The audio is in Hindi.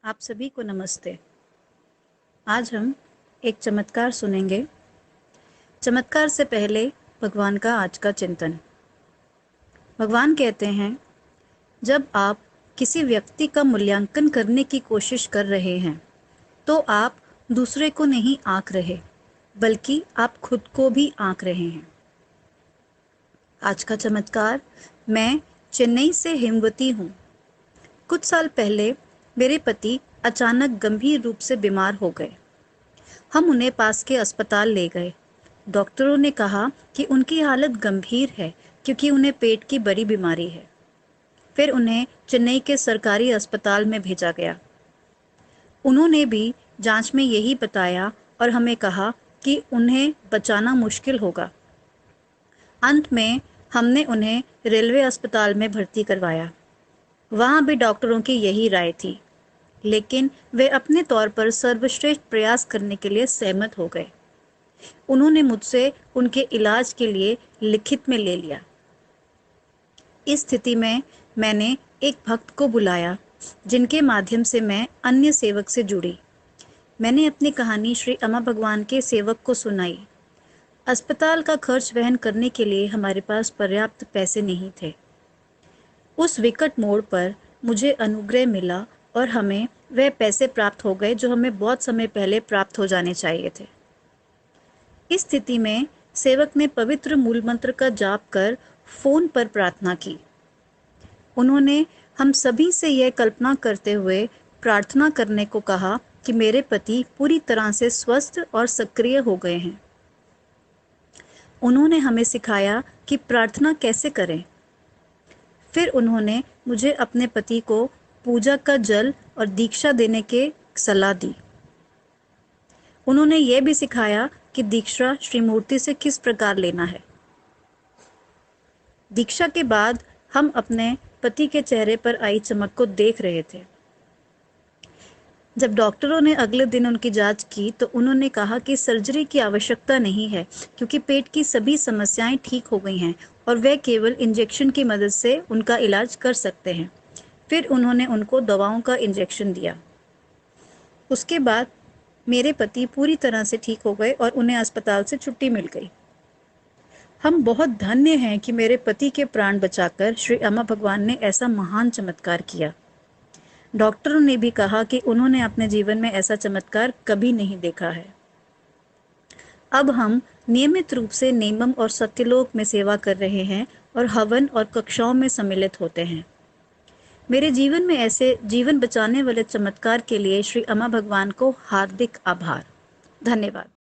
आप सभी को नमस्ते। आज हम एक चमत्कार सुनेंगे। चमत्कार से पहले भगवान का आज का चिंतन। भगवान कहते हैं, जब आप किसी व्यक्ति का मूल्यांकन करने की कोशिश कर रहे हैं तो आप दूसरे को नहीं आंक रहे, बल्कि आप खुद को भी आंक रहे हैं। आज का चमत्कार। मैं चेन्नई से हेमवती हूँ। कुछ साल पहले मेरे पति अचानक गंभीर रूप से बीमार हो गए। हम उन्हें पास के अस्पताल ले गए। डॉक्टरों ने कहा कि उनकी हालत गंभीर है क्योंकि उन्हें पेट की बड़ी बीमारी है। फिर उन्हें चेन्नई के सरकारी अस्पताल में भेजा गया। उन्होंने भी जांच में यही बताया और हमें कहा कि उन्हें बचाना मुश्किल होगा। अंत में हमने उन्हें रेलवे अस्पताल में भर्ती करवाया। वहाँ भी डॉक्टरों की यही राय थी, लेकिन वे अपने तौर पर सर्वश्रेष्ठ प्रयास करने के लिए सहमत हो गए। उन्होंने मुझसे उनके इलाज के लिए लिखित में ले लिया। इस स्थिति में मैंने एक भक्त को बुलाया, जिनके माध्यम से मैं अन्य सेवक से जुड़ी। मैंने अपनी कहानी श्री अम्मा भगवान के सेवक को सुनाई। अस्पताल का खर्च वहन करने के लिए हमारे पास पर्याप्त पैसे नहीं थे। उस विकट मोड़ पर मुझे अनुग्रह मिला और हमें वह पैसे प्राप्त हो गए जो हमें बहुत समय पहले प्राप्त हो जाने चाहिए थे। इस स्थिति में सेवक ने पवित्र मूल मंत्र का जाप कर फोन पर प्रार्थना की। उन्होंने हम सभी से यह कल्पना करते हुए प्रार्थना करने को कहा कि मेरे पति पूरी तरह से स्वस्थ और सक्रिय हो गए हैं। उन्होंने हमें सिखाया कि प्रार्थना कैसे करें। फिर उन्होंने मुझे अपने पति को पूजा का जल और दीक्षा देने की सलाह दी। उन्होंने यह भी सिखाया कि दीक्षा श्रीमूर्ति से किस प्रकार लेना है। दीक्षा के बाद हम अपने पति के चेहरे पर आई चमक को देख रहे थे। जब डॉक्टरों ने अगले दिन उनकी जांच की तो उन्होंने कहा कि सर्जरी की आवश्यकता नहीं है क्योंकि पेट की सभी समस्याएं ठीक हो गई हैं और वे केवल इंजेक्शन की मदद से उनका इलाज कर सकते हैं। फिर उन्होंने उनको दवाओं का इंजेक्शन दिया। उसके बाद मेरे पति पूरी तरह से ठीक हो गए और उन्हें अस्पताल से छुट्टी मिल गई। हम बहुत धन्य हैं कि मेरे पति के प्राण बचाकर श्री अम्मा भगवान ने ऐसा महान चमत्कार किया। डॉक्टरों ने भी कहा कि उन्होंने अपने जीवन में ऐसा चमत्कार कभी नहीं देखा है। अब हम नियमित रूप से नेमम और सत्यलोक में सेवा कर रहे हैं और हवन और कक्षाओं में सम्मिलित होते हैं। मेरे जीवन में ऐसे जीवन बचाने वाले चमत्कार के लिए श्री अम्मा भगवान को हार्दिक आभार। धन्यवाद।